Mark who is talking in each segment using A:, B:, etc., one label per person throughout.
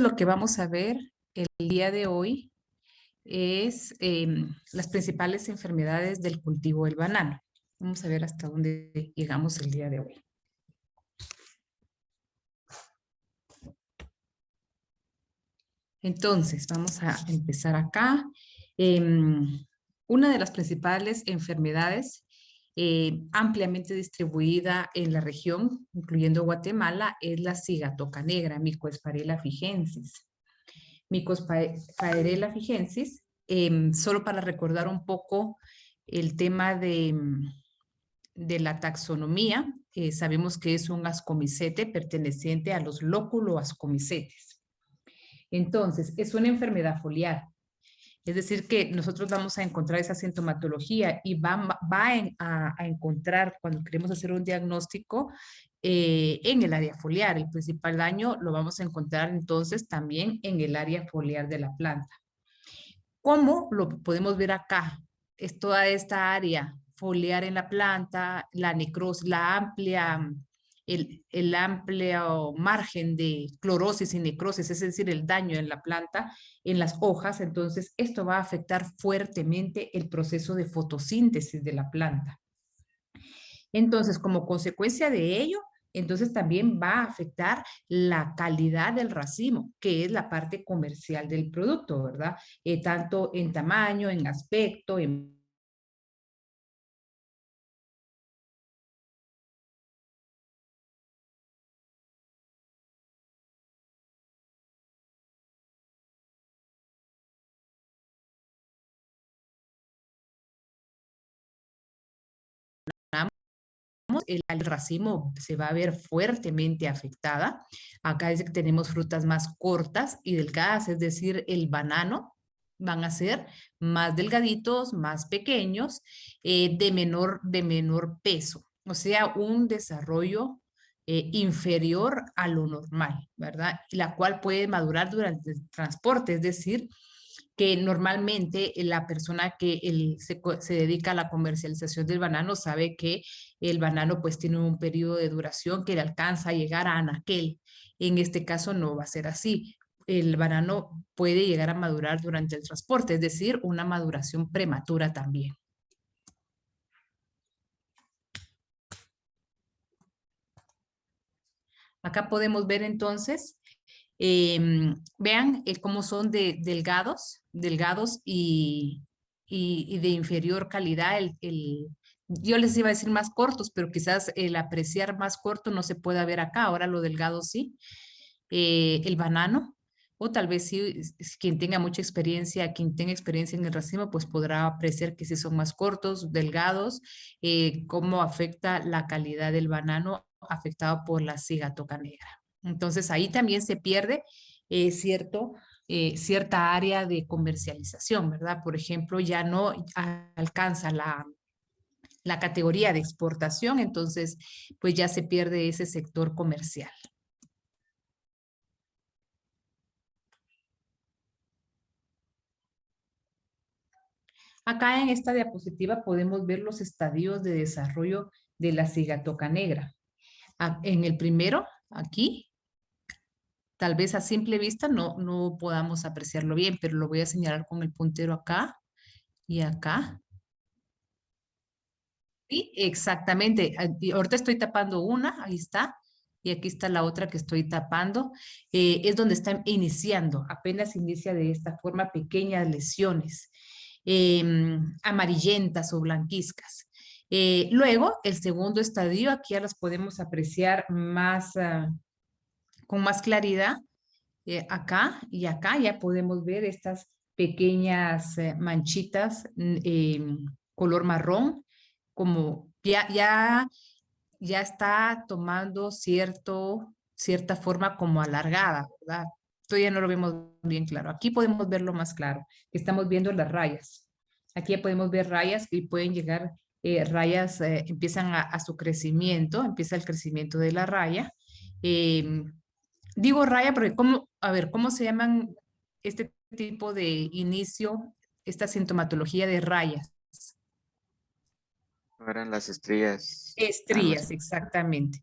A: Lo que vamos a ver el día de hoy es las principales enfermedades del cultivo del banano. Vamos a ver hasta dónde llegamos el día de hoy. Entonces, vamos a empezar acá. Una de las principales enfermedades ampliamente distribuida en la región, incluyendo Guatemala, es la cigatoca negra, Mycosphaerella fijensis. Mycosphaerella fijensis, solo para recordar un poco el tema de la taxonomía, sabemos que es un ascomicete perteneciente a los lóculoascomicetes. Entonces, es una enfermedad foliar. Es decir, que nosotros vamos a encontrar esa sintomatología y va a encontrar, cuando queremos hacer un diagnóstico, en el área foliar. El principal daño lo vamos a encontrar entonces también en el área foliar de la planta. ¿Cómo lo podemos ver acá? Es toda esta área foliar en la planta, la necrosis, el amplio margen de clorosis y necrosis, es decir, el daño en la planta, en las hojas. Entonces, esto va a afectar fuertemente el proceso de fotosíntesis de la planta. Entonces, como consecuencia de ello, entonces también va a afectar la calidad del racimo, que es la parte comercial del producto, ¿verdad? Tanto en tamaño, en aspecto, en el racimo se va a ver fuertemente afectada. Acá es que tenemos frutas más cortas y delgadas, es decir, el banano van a ser más delgaditos, más pequeños, de menor peso. O sea, un desarrollo inferior a lo normal, ¿verdad? La cual puede madurar durante el transporte, es decir, que normalmente la persona que se dedica a la comercialización del banano sabe que el banano pues tiene un periodo de duración que le alcanza a llegar a anaquel. En este caso no va a ser así. El banano puede llegar a madurar durante el transporte, es decir, una maduración prematura también. Acá podemos ver entonces, vean cómo son delgados y de inferior calidad. Yo les iba a decir más cortos, pero quizás el apreciar más corto no se pueda ver acá. Ahora lo delgado sí. El banano, o tal vez sí, quien tenga mucha experiencia, quien tenga experiencia en el racimo, pues podrá apreciar que sí son más cortos, delgados, cómo afecta la calidad del banano afectado por la cigatoca negra. Entonces ahí también se pierde cierta área de comercialización, ¿verdad? Por ejemplo, ya no alcanza la categoría de exportación, entonces pues ya se pierde ese sector comercial. Acá en esta diapositiva podemos ver los estadios de desarrollo de la cigatoca negra. En el primero, aquí, tal vez a simple vista no podamos apreciarlo bien, pero lo voy a señalar con el puntero acá y acá. Sí, exactamente. Y ahorita estoy tapando una, ahí está. Y aquí está la otra que estoy tapando. Es donde están iniciando, apenas inicia de esta forma pequeñas lesiones amarillentas o blanquizcas. Luego, el segundo estadio, aquí ya las podemos apreciar más, con más claridad. Acá y acá ya podemos ver estas pequeñas manchitas color marrón, como ya está tomando cierta forma como alargada, ¿verdad? Todavía no lo vemos bien claro. Aquí podemos verlo más claro. Estamos viendo las rayas. Aquí ya podemos ver rayas y pueden llegar rayas, empiezan a su crecimiento, empieza el crecimiento de la raya. Digo raya porque, a ver, ¿cómo se llaman este tipo de inicio, esta sintomatología de rayas?
B: No eran las estrellas, algo así.
A: Estrías,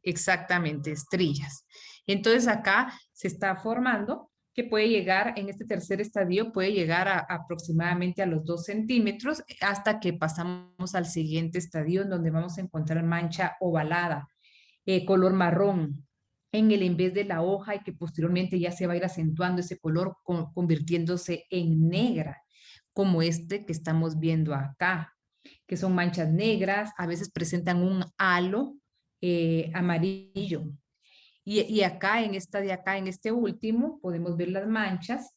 A: exactamente, estrías. Entonces acá se está formando que puede llegar, en este tercer estadio, puede llegar a aproximadamente a los 2 centímetros hasta que pasamos al siguiente estadio en donde vamos a encontrar mancha ovalada, color marrón en vez de la hoja y que posteriormente ya se va a ir acentuando ese color convirtiéndose en negra, como este que estamos viendo acá, que son manchas negras, a veces presentan un halo amarillo. Y acá, en esta de acá, en este último, podemos ver las manchas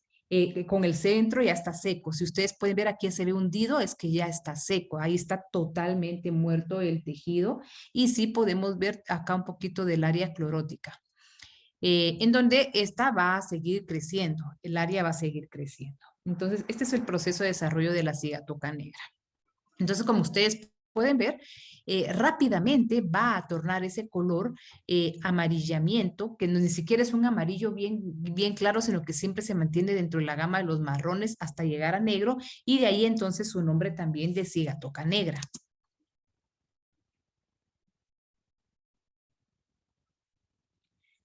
A: con el centro ya está seco. Si ustedes pueden ver aquí se ve hundido, es que ya está seco. Ahí está totalmente muerto el tejido. Y sí podemos ver acá un poquito del área clorótica, en donde esta va a seguir creciendo. El área va a seguir creciendo. Entonces, este es el proceso de desarrollo de la cigatoca negra. Entonces, como ustedes pueden ver, rápidamente va a tornar ese color amarillamiento, que no, ni siquiera es un amarillo bien claro, sino que siempre se mantiene dentro de la gama de los marrones hasta llegar a negro, y de ahí entonces su nombre también de cigatoca negra.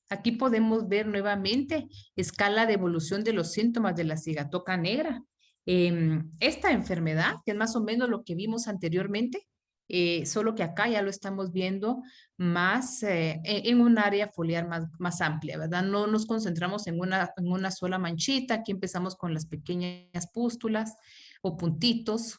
A: Aquí podemos ver nuevamente escala de evolución de los síntomas de la cigatoca negra. Esta enfermedad, que es más o menos lo que vimos anteriormente, solo que acá ya lo estamos viendo más en un área foliar más amplia, ¿verdad? No nos concentramos en una sola manchita. Aquí empezamos con las pequeñas pústulas o puntitos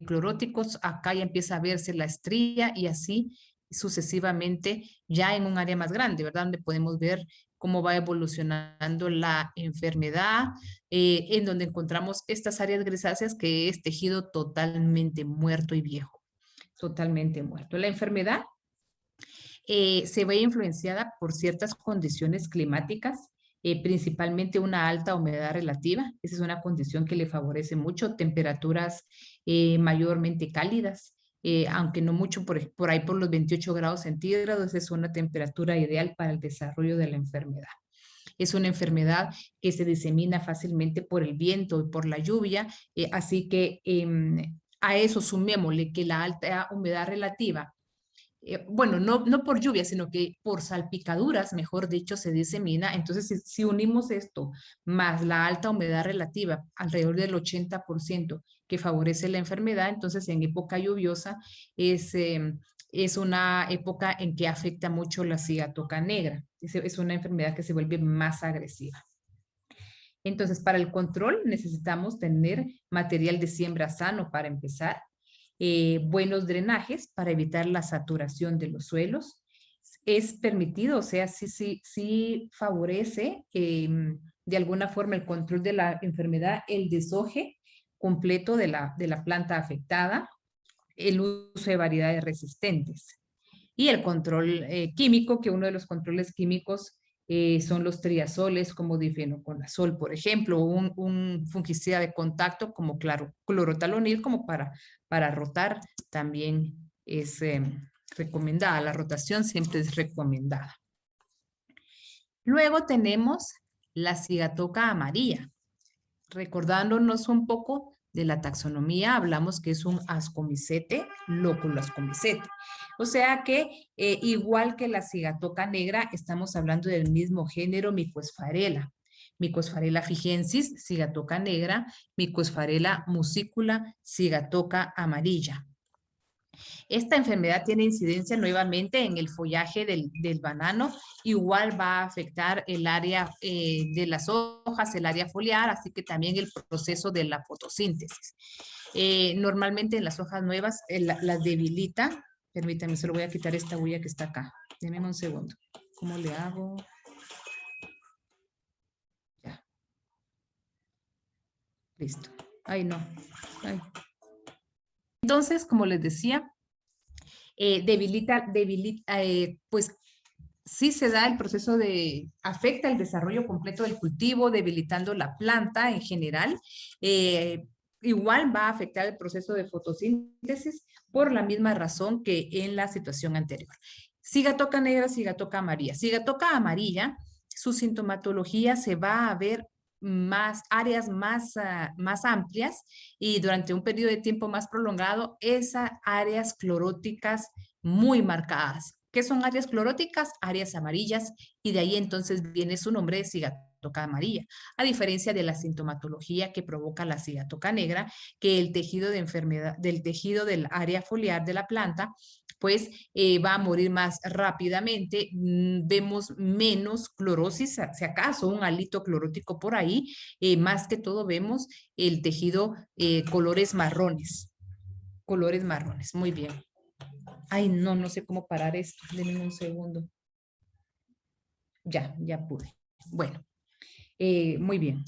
A: cloróticos. Acá ya empieza a verse la estría y así sucesivamente ya en un área más grande, ¿verdad? Donde podemos ver cómo va evolucionando la enfermedad, en donde encontramos estas áreas grisáceas que es tejido totalmente muerto y viejo, totalmente muerto. La enfermedad se ve influenciada por ciertas condiciones climáticas, principalmente una alta humedad relativa. Esa es una condición que le favorece mucho, temperaturas mayormente cálidas, aunque no mucho, por ahí por los 28 grados centígrados, es una temperatura ideal para el desarrollo de la enfermedad. Es una enfermedad que se disemina fácilmente por el viento y por la lluvia, así que a eso sumémosle que la alta humedad relativa, bueno, no por lluvia, sino que por salpicaduras, mejor dicho, se disemina. Entonces, si unimos esto más la alta humedad relativa, alrededor del 80%, que favorece la enfermedad, entonces en época lluviosa es una época en que afecta mucho la cigatoca negra. Es una enfermedad que se vuelve más agresiva. Entonces, para el control necesitamos tener material de siembra sano para empezar, buenos drenajes para evitar la saturación de los suelos. Es permitido, o sea, sí favorece de alguna forma el control de la enfermedad, el deshoje completo de la planta afectada, el uso de variedades resistentes y el control químico, que uno de los controles químicos son los triazoles como difenoconazol, por ejemplo, un fungicida de contacto como clorotalonil, como para rotar, también es recomendada. La rotación siempre es recomendada. Luego tenemos la cigatoca amarilla. Recordándonos un poco de la taxonomía, hablamos que es un ascomicete, lóculo ascomicete. O sea que igual que la cigatoca negra, estamos hablando del mismo género Mycosphaerella. Mycosphaerella fijensis, cigatoca negra, Mycosphaerella muscicula, cigatoca amarilla. Esta enfermedad tiene incidencia nuevamente en el follaje del banano. Igual va a afectar el área de las hojas, el área foliar, así que también el proceso de la fotosíntesis. Normalmente en las hojas nuevas las debilita. Permítanme, solo voy a quitar esta huella que está acá. Denme un segundo. ¿Cómo le hago? Ya. Listo. Ay, no. Ay. Entonces, como les decía, pues sí se da el proceso afecta el desarrollo completo del cultivo, debilitando la planta en general. Igual va a afectar el proceso de fotosíntesis por la misma razón que en la situación anterior. Cigatoca negra, cigatoca amarilla. Cigatoca amarilla, su sintomatología se va a ver áreas más amplias y durante un periodo de tiempo más prolongado, esas áreas cloróticas muy marcadas. ¿Qué son áreas cloróticas? Áreas amarillas, y de ahí entonces viene su nombre de cigatoca sigatoca amarilla, a diferencia de la sintomatología que provoca la sigatoca negra, que el tejido de enfermedad, del tejido del área foliar de la planta, pues va a morir más rápidamente, vemos menos clorosis, si acaso un hálito clorótico por ahí, más que todo vemos el tejido colores marrones, muy bien. Ay, no sé cómo parar esto, denme un segundo. Ya pude. Bueno, muy bien.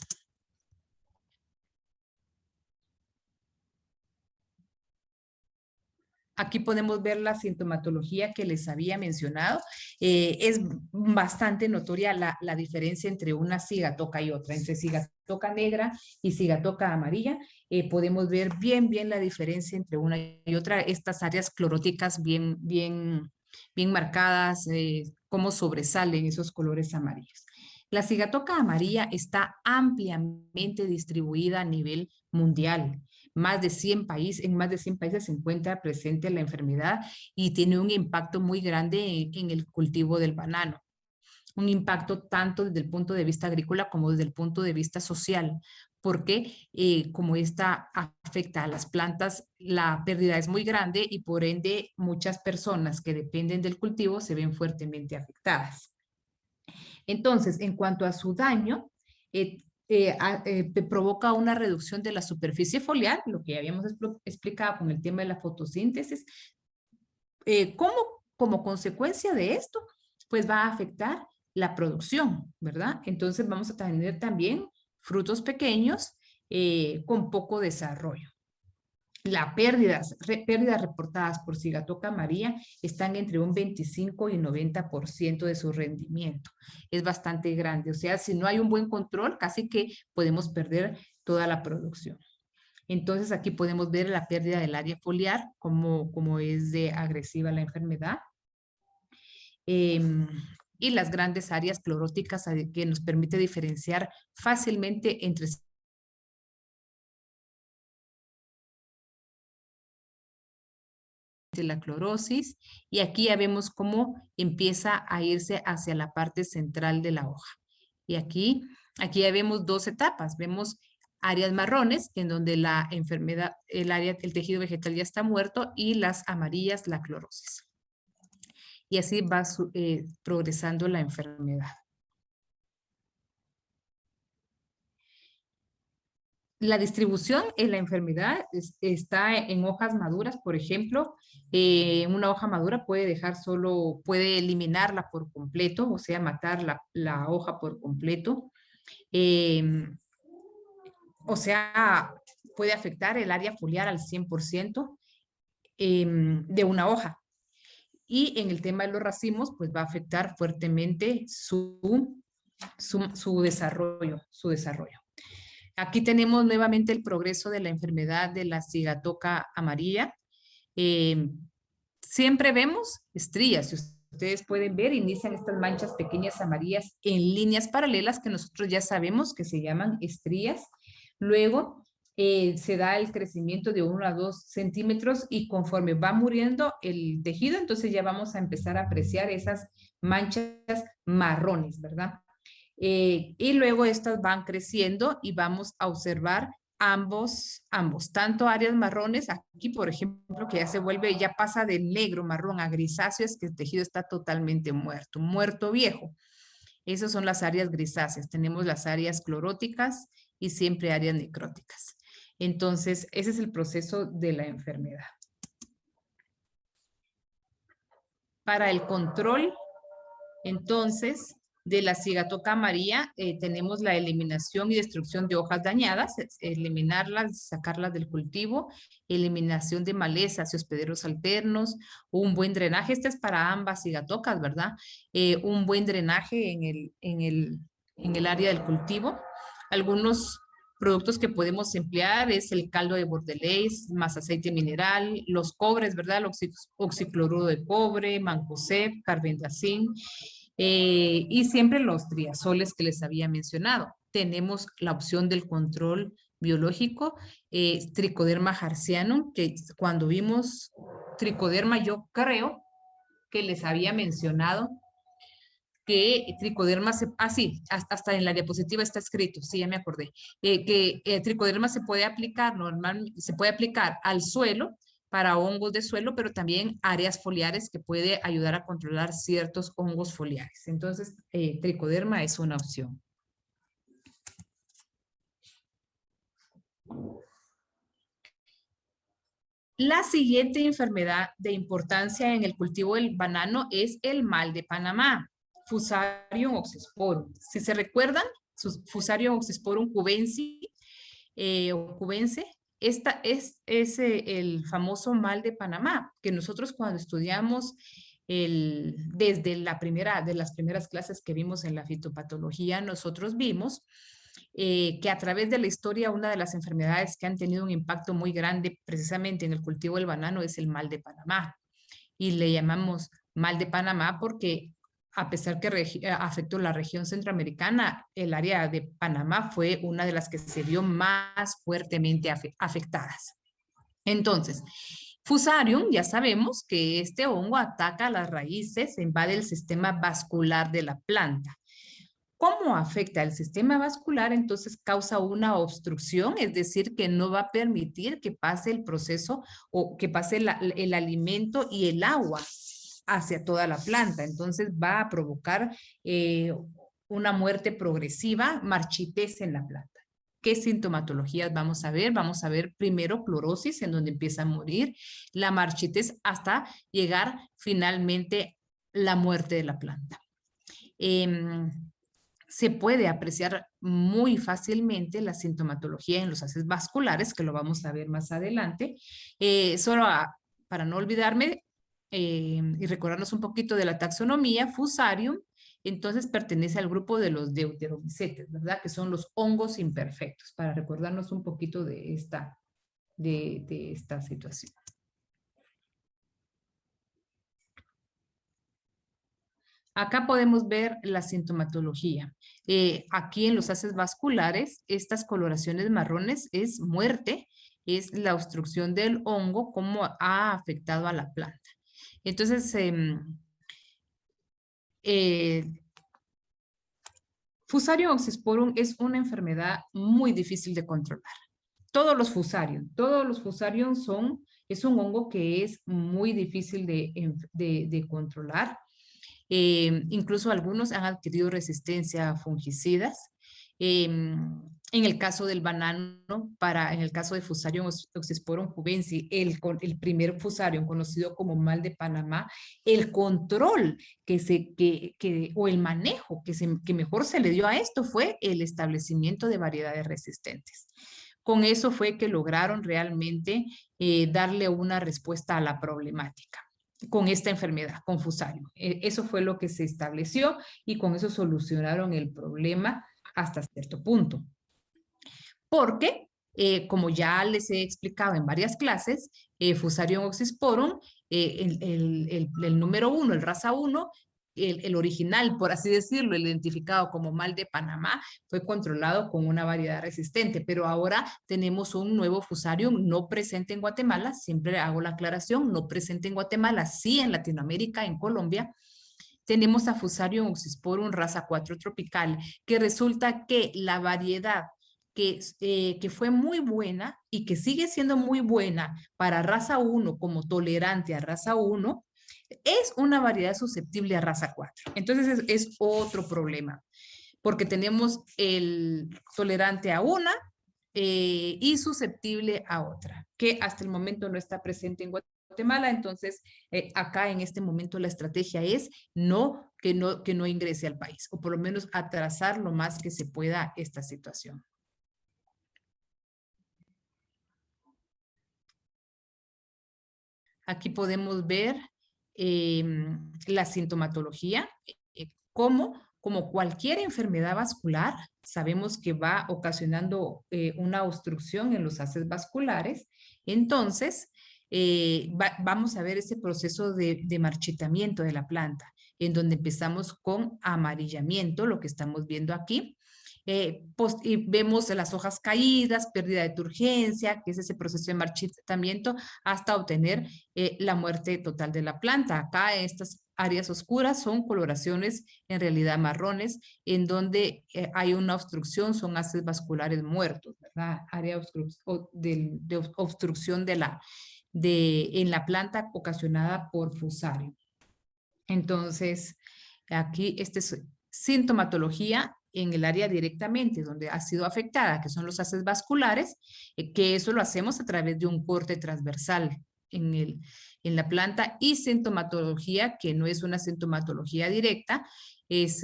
A: Aquí podemos ver la sintomatología que les había mencionado. Es bastante notoria la diferencia entre una sigatoca y otra, entre sigatoca negra y sigatoca amarilla. Podemos ver bien la diferencia entre una y otra, estas áreas cloróticas bien marcadas, cómo sobresalen esos colores amarillos. La sigatoca amarilla está ampliamente distribuida a nivel mundial. En más de 100 países se encuentra presente la enfermedad y tiene un impacto muy grande en el cultivo del banano. Un impacto tanto desde el punto de vista agrícola como desde el punto de vista social, porque como esta afecta a las plantas, la pérdida es muy grande y por ende muchas personas que dependen del cultivo se ven fuertemente afectadas. Entonces, en cuanto a su daño, provoca una reducción de la superficie foliar, lo que ya habíamos explicado con el tema de la fotosíntesis. Como consecuencia de esto, pues va a afectar la producción, ¿verdad? Entonces vamos a tener también frutos pequeños con poco desarrollo. Las pérdidas reportadas por sigatoca amarilla están entre un 25 y 90% de su rendimiento. Es bastante grande. O sea, si no hay un buen control, casi que podemos perder toda la producción. Entonces, aquí podemos ver la pérdida del área foliar, como es de agresiva la enfermedad. Y las grandes áreas cloróticas que nos permite diferenciar fácilmente entre la clorosis, y aquí ya vemos cómo empieza a irse hacia la parte central de la hoja. Y aquí ya vemos dos etapas. Vemos áreas marrones en donde la enfermedad, el tejido vegetal ya está muerto, y las amarillas, la clorosis. Y así va progresando la enfermedad. La distribución en la enfermedad está en hojas maduras, por ejemplo. Una hoja madura puede eliminarla por completo, o sea, matar la hoja por completo. O sea, puede afectar el área foliar al 100% de una hoja. Y en el tema de los racimos, pues va a afectar fuertemente su desarrollo. Aquí tenemos nuevamente el progreso de la enfermedad de la sigatoca amarilla. Siempre vemos estrías. Si ustedes pueden ver, inician estas manchas pequeñas amarillas en líneas paralelas que nosotros ya sabemos que se llaman estrías. Luego se da el crecimiento de 1 a 2 centímetros y conforme va muriendo el tejido, entonces ya vamos a empezar a apreciar esas manchas marrones, ¿verdad? Y luego estas van creciendo y vamos a observar ambos, tanto áreas marrones, aquí por ejemplo, que ya pasa de negro, marrón a grisáceo, es que el tejido está totalmente muerto viejo. Esas son las áreas grisáceas. Tenemos las áreas cloróticas y siempre áreas necróticas. Entonces, ese es el proceso de la enfermedad. Para el control, entonces, de la sigatoca amarilla, tenemos la eliminación y destrucción de hojas dañadas, eliminarlas, sacarlas del cultivo, eliminación de malezas y hospederos alternos, un buen drenaje. Este es para ambas sigatocas, ¿verdad? Un buen drenaje en el área del cultivo. Algunos productos que podemos emplear es el caldo de Bordelés, más aceite mineral, los cobres, ¿verdad? El oxicloruro de cobre, mancozeb, carbendazim, y siempre los triazoles que les había mencionado. Tenemos la opción del control biológico, Trichoderma harzianum, que cuando vimos tricoderma, yo creo que les había mencionado que tricoderma, sí, hasta en la diapositiva está escrito, sí, ya me acordé, que tricoderma se puede aplicar se puede aplicar al suelo para hongos de suelo, pero también áreas foliares que puede ayudar a controlar ciertos hongos foliares. Entonces, tricoderma es una opción. La siguiente enfermedad de importancia en el cultivo del banano es el mal de Panamá, Fusarium oxysporum. Si se recuerdan, Fusarium oxysporum cubensi o cubense, esta es el famoso mal de Panamá, que nosotros cuando estudiamos desde de las primeras clases que vimos en la fitopatología, nosotros vimos que a través de la historia una de las enfermedades que han tenido un impacto muy grande precisamente en el cultivo del banano es el mal de Panamá. Y le llamamos mal de Panamá porque a pesar que afectó la región centroamericana, el área de Panamá fue una de las que se vio más fuertemente afectadas. Entonces, Fusarium, ya sabemos que este hongo ataca las raíces, invade el sistema vascular de la planta. ¿Cómo afecta el sistema vascular? Entonces causa una obstrucción, es decir, que no va a permitir que pase el proceso o que pase el alimento y el agua hacia toda la planta. Entonces va a provocar una muerte progresiva, marchitez en la planta. ¿Qué sintomatologías vamos a ver? Vamos a ver primero clorosis, en donde empieza a morir, la marchitez hasta llegar finalmente la muerte de la planta. Se puede apreciar muy fácilmente la sintomatología en los haces vasculares, que lo vamos a ver más adelante. Para no olvidarme y recordarnos un poquito de la taxonomía, Fusarium, entonces pertenece al grupo de los deuteromycetes, ¿verdad? Que son los hongos imperfectos, para recordarnos un poquito de esta situación. Acá podemos ver la sintomatología. Aquí en los haces vasculares, estas coloraciones marrones es muerte, es la obstrucción del hongo, cómo ha afectado a la planta. Entonces, Fusarium oxysporum es una enfermedad muy difícil de controlar. Todos los fusarium es un hongo que es muy difícil de controlar. Incluso algunos han adquirido resistencia a fungicidas. En el caso del banano, en el caso de Fusarium oxysporum cubensi, el primer Fusarium conocido como mal de Panamá, el control o el manejo que mejor se le dio a esto fue el establecimiento de variedades resistentes. Con eso fue que lograron realmente darle una respuesta a la problemática con esta enfermedad, con Fusarium. Eso fue lo que se estableció y con eso solucionaron el problema hasta cierto punto. Porque, como ya les he explicado en varias clases, Fusarium oxysporum, el número 1, el raza 1, el original, por así decirlo, el identificado como mal de Panamá, fue controlado con una variedad resistente, pero ahora tenemos un nuevo Fusarium no presente en Guatemala, siempre hago la aclaración, no presente en Guatemala, sí en Latinoamérica, en Colombia. Tenemos a Fusarium oxysporum raza 4 tropical, que resulta que la variedad que fue muy buena y que sigue siendo muy buena para raza 1 como tolerante a raza 1, es una variedad susceptible a raza 4. Entonces es otro problema, porque tenemos el tolerante a una y susceptible a otra, que hasta el momento no está presente en Guatemala. Entonces acá en este momento la estrategia es que no ingrese al país, o por lo menos atrasar lo más que se pueda esta situación. Aquí podemos ver la sintomatología, como cualquier enfermedad vascular, sabemos que va ocasionando una obstrucción en los haces vasculares. Entonces, vamos a ver ese proceso de marchitamiento de la planta, en donde empezamos con amarillamiento, lo que estamos viendo aquí. y vemos las hojas caídas, pérdida de turgencia, que es ese proceso de marchitamiento, hasta obtener la muerte total de la planta. Acá estas áreas oscuras son coloraciones en realidad marrones, en donde hay una obstrucción, son haces vasculares muertos, ¿verdad? Área de obstrucción en la planta ocasionada por Fusarium. Entonces, aquí esta es sintomatología en el área directamente donde ha sido afectada, que son los haces vasculares, que eso lo hacemos a través de un corte transversal en la planta, y sintomatología que no es una sintomatología directa, es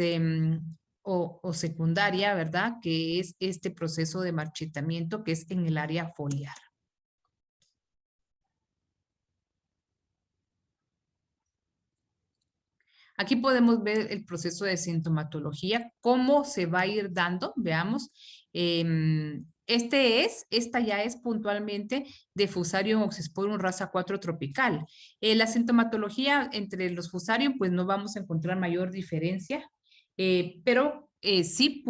A: o secundaria, ¿verdad? Que es este proceso de marchitamiento que es en el área foliar. Aquí podemos ver el proceso de sintomatología, cómo se va a ir dando, veamos. Esta ya es puntualmente de Fusarium oxysporum raza 4 tropical. La sintomatología entre los Fusarium, pues no vamos a encontrar mayor diferencia, pero sí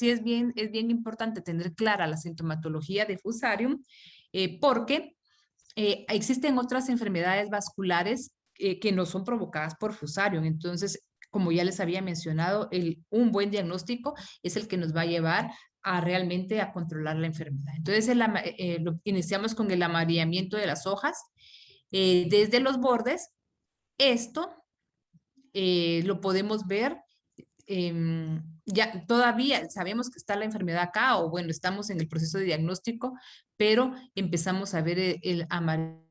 A: es bien importante tener clara la sintomatología de Fusarium, porque existen otras enfermedades vasculares que no son provocadas por Fusarium. Entonces, como ya les había mencionado, un buen diagnóstico es el que nos va a llevar a realmente a controlar la enfermedad. Entonces, iniciamos con el amarillamiento de las hojas desde los bordes. Esto lo podemos ver. Ya todavía sabemos que está la enfermedad acá, o bueno, estamos en el proceso de diagnóstico, pero empezamos a ver el amarillo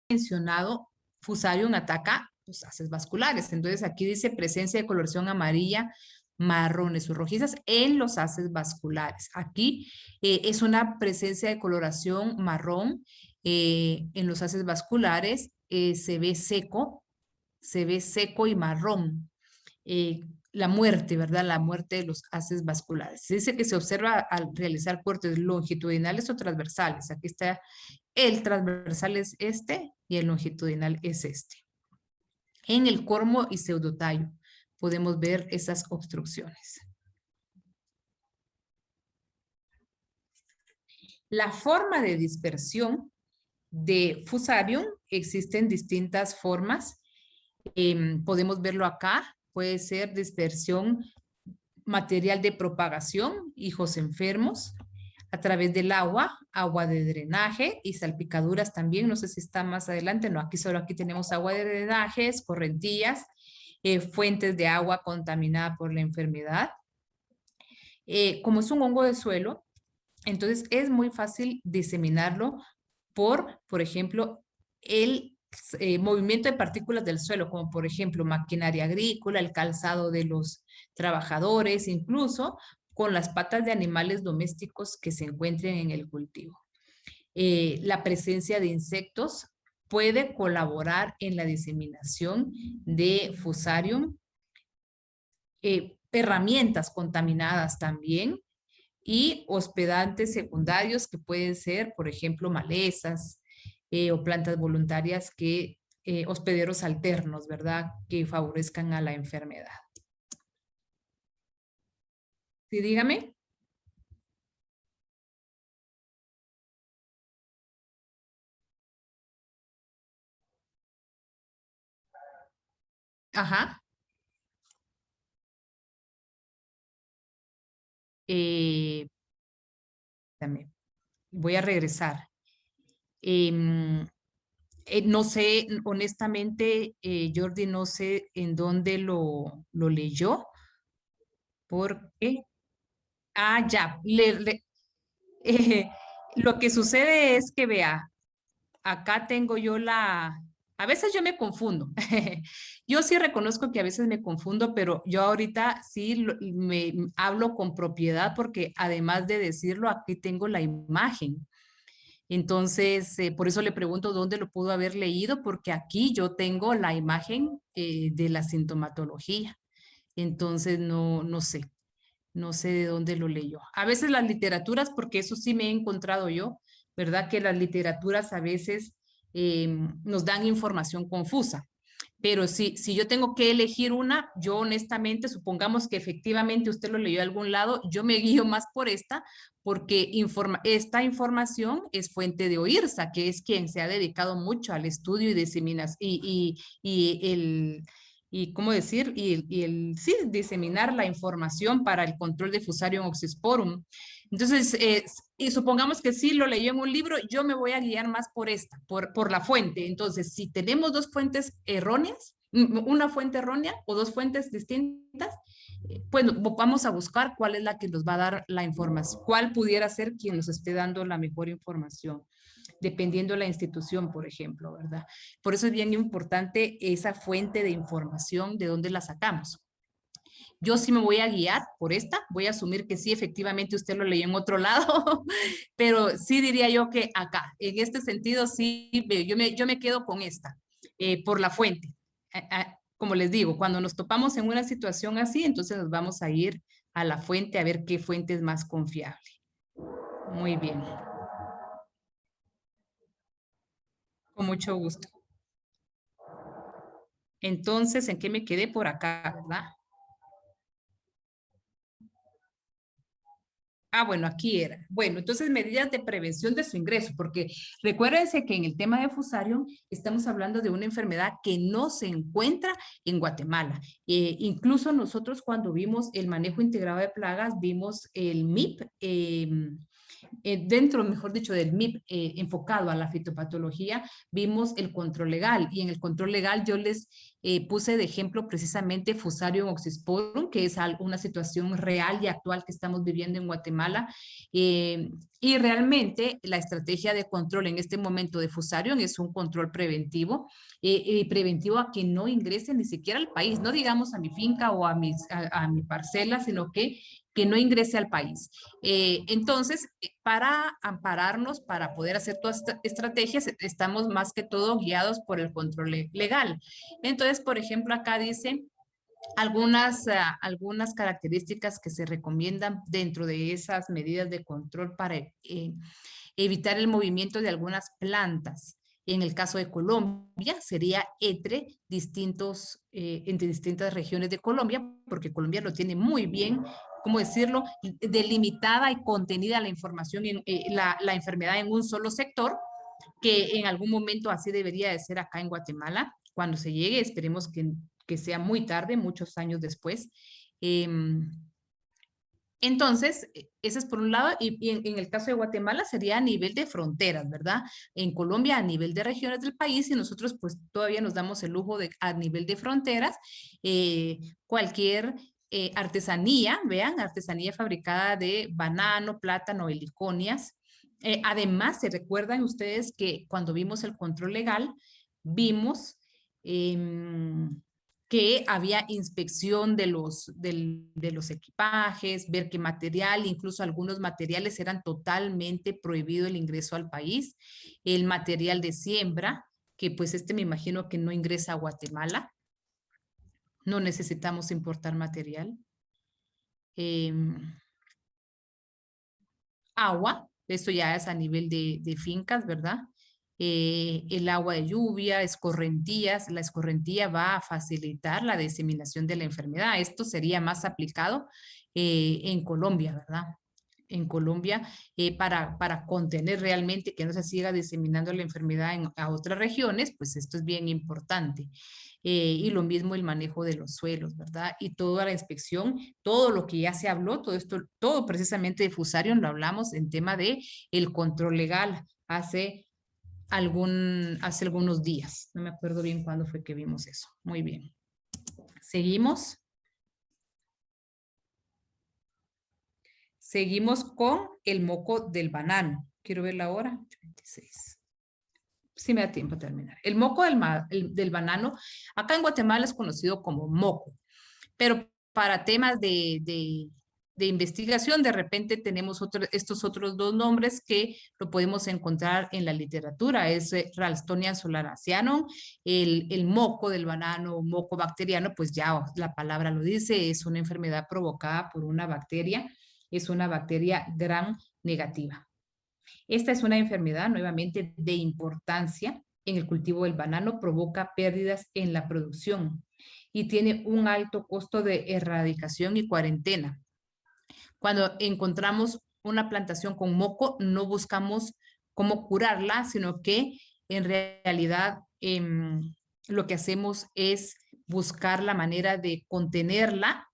A: mencionado. Fusarium ataca los haces vasculares. Entonces aquí dice presencia de coloración amarilla, marrones o rojizas en los haces vasculares. Aquí es una presencia de coloración marrón en los haces vasculares. Se ve seco y marrón. La muerte, ¿verdad? La muerte de los haces vasculares. Se dice que se observa al realizar cortes longitudinales o transversales. Aquí está, el transversal es este y el longitudinal es este. En el cormo y pseudotallo podemos ver esas obstrucciones. La forma de dispersión de Fusarium, existen distintas formas. Podemos verlo acá. Puede ser dispersión material de propagación, hijos enfermos, a través del agua de drenaje y salpicaduras también. No sé si está más adelante. No, aquí tenemos agua de drenaje, correntías, fuentes de agua contaminada por la enfermedad. Como es un hongo de suelo, entonces es muy fácil diseminarlo por ejemplo, el movimiento de partículas del suelo, como por ejemplo maquinaria agrícola, el calzado de los trabajadores, incluso con las patas de animales domésticos que se encuentren en el cultivo. La presencia de insectos puede colaborar en la diseminación de Fusarium. Herramientas contaminadas también, y hospedantes secundarios que pueden ser, por ejemplo, malezas o plantas voluntarias hospederos alternos, ¿verdad? Que favorezcan a la enfermedad. Sí, dígame. Ajá. También. Voy a regresar. No sé, honestamente, Jordi, no sé en dónde lo leyó. ¿Por qué? Ah, ya. Lo que sucede es que, vea, acá tengo yo a veces yo me confundo. Yo sí reconozco que a veces me confundo, pero yo ahorita sí me hablo con propiedad porque además de decirlo, aquí tengo la imagen. Entonces, por eso le pregunto dónde lo pudo haber leído, porque aquí yo tengo la imagen de la sintomatología. Entonces, no sé. No sé de dónde lo leyó. A veces las literaturas, porque eso sí me he encontrado yo, ¿verdad? Que las literaturas a veces nos dan información confusa. Pero si yo tengo que elegir una, yo honestamente, supongamos que efectivamente usted lo leyó a algún lado, yo me guío más por esta, porque esta información es fuente de OIRSA, que es quien se ha dedicado mucho al estudio y diseminación, ¿cómo decir? Sí, diseminar la información para el control de Fusarium oxysporum. Entonces, y supongamos que sí lo leyó en un libro, yo me voy a guiar más por esta, por la fuente. Entonces, si tenemos dos fuentes erróneas, una fuente errónea o dos fuentes distintas, pues vamos a buscar cuál es la que nos va a dar la información, cuál pudiera ser quien nos esté dando la mejor información, dependiendo de la institución, por ejemplo, ¿verdad? Por eso es bien importante esa fuente de información, de dónde la sacamos. Yo sí me voy a guiar por esta, voy a asumir que sí, efectivamente usted lo leyó en otro lado, pero sí diría yo que acá, en este sentido, sí, yo me quedo con esta, por la fuente. Como les digo, cuando nos topamos en una situación así, entonces nos vamos a ir a la fuente a ver qué fuente es más confiable. Muy bien. Con mucho gusto. Entonces, ¿en qué me quedé por acá, verdad? Bueno, aquí era. Bueno, entonces medidas de prevención de su ingreso, porque recuérdense que en el tema de Fusarium estamos hablando de una enfermedad que no se encuentra en Guatemala. Incluso nosotros cuando vimos el manejo integrado de plagas, vimos el MIP, dentro, mejor dicho, del MIP enfocado a la fitopatología, vimos el control legal. Y en el control legal yo les puse de ejemplo precisamente Fusarium oxysporum, que es una situación real y actual que estamos viviendo en Guatemala. Y realmente la estrategia de control en este momento de Fusarium es un control preventivo, preventivo a que no ingrese ni siquiera al país, no digamos a mi finca o a mi parcela, sino que no ingrese al país. Entonces, para ampararnos, para poder hacer todas estas estrategias, estamos más que todo guiados por el control legal. Entonces, por ejemplo, acá dice algunas características que se recomiendan dentro de esas medidas de control para evitar el movimiento de algunas plantas. En el caso de Colombia, sería entre distintas regiones de Colombia, porque Colombia lo tiene muy bien, ¿cómo decirlo?, delimitada y contenida la información, la enfermedad en un solo sector, que en algún momento así debería de ser acá en Guatemala, cuando se llegue, esperemos que sea muy tarde, muchos años después. Entonces, ese es por un lado, y en el caso de Guatemala sería a nivel de fronteras, ¿verdad? En Colombia a nivel de regiones del país, y nosotros pues todavía nos damos el lujo de a nivel de fronteras, cualquier artesanía, vean, artesanía fabricada de banano, plátano, heliconias. Además, se recuerdan ustedes que cuando vimos el control legal, vimos que había inspección de los equipajes, ver qué material, incluso algunos materiales eran totalmente prohibido el ingreso al país. El material de siembra, que pues me imagino que no ingresa a Guatemala. No necesitamos importar material. Agua, esto ya es a nivel de fincas, ¿verdad? El agua de lluvia, escorrentías, la escorrentía va a facilitar la diseminación de la enfermedad. Esto sería más aplicado en Colombia, ¿verdad? En Colombia, para contener realmente que no se siga diseminando la enfermedad a otras regiones, pues esto es bien importante. Y lo mismo el manejo de los suelos, ¿verdad? Y toda la inspección, todo lo que ya se habló, todo esto, todo precisamente de Fusarium lo hablamos en tema de el control legal hace algunos días. No me acuerdo bien cuándo fue que vimos eso. Muy bien. Seguimos. Seguimos con el moco del banano. Quiero ver la hora. 26. Sí me da tiempo a terminar. El moco del banano, acá en Guatemala es conocido como moco, pero para temas de investigación, de repente tenemos estos otros dos nombres que lo podemos encontrar en la literatura. Es Ralstonia solanaceanum, el moco del banano, moco bacteriano, pues ya la palabra lo dice, es una enfermedad provocada por una bacteria, es una bacteria gram negativa. Esta es una enfermedad nuevamente de importancia en el cultivo del banano, provoca pérdidas en la producción y tiene un alto costo de erradicación y cuarentena. Cuando encontramos una plantación con moco, no buscamos cómo curarla, sino que en realidad lo que hacemos es buscar la manera de contenerla,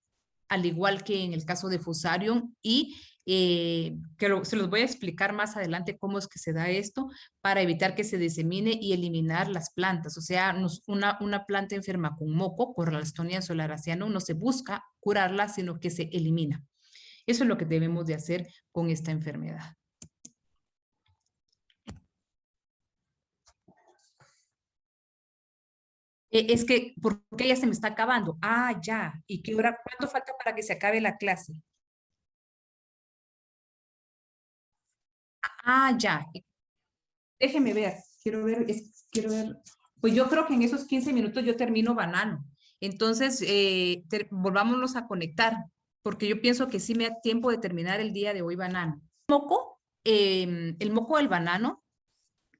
A: al igual que en el caso de Fusarium, y se los voy a explicar más adelante cómo es que se da esto para evitar que se disemine y eliminar las plantas. O sea, una planta enferma con moco, por Ralstonia solanaceae, no se busca curarla, sino que se elimina. Eso es lo que debemos de hacer con esta enfermedad. Es que, ¿por qué ya se me está acabando? Ah, ya. ¿Y qué hora? ¿Cuánto falta para que se acabe la clase? Ah, ya. Déjeme ver. Quiero ver, quiero ver. Pues yo creo que en esos 15 minutos yo termino banano. Entonces, volvámonos a conectar, porque yo pienso que sí me da tiempo de terminar el día de hoy banano. El moco del banano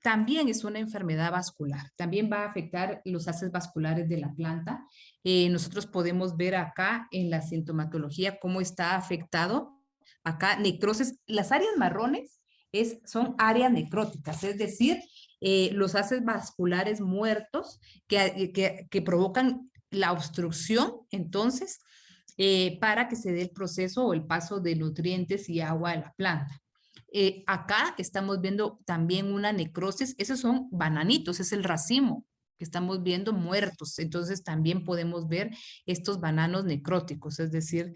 A: también es una enfermedad vascular, también va a afectar los haces vasculares de la planta. Nosotros podemos ver acá en la sintomatología cómo está afectado. Acá necrosis, las áreas marrones son áreas necróticas, es decir, los haces vasculares muertos que provocan la obstrucción, entonces, para que se dé el proceso o el paso de nutrientes y agua a la planta. Acá estamos viendo también una necrosis, esos son bananitos, es el racimo que estamos viendo muertos, entonces también podemos ver estos bananos necróticos, es decir,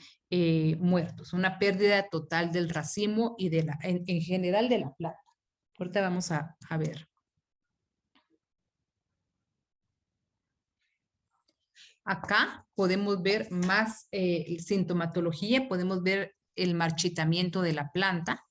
A: muertos, una pérdida total del racimo y en general de la planta. Ahorita vamos a ver. Acá podemos ver más sintomatología, podemos ver el marchitamiento de la planta.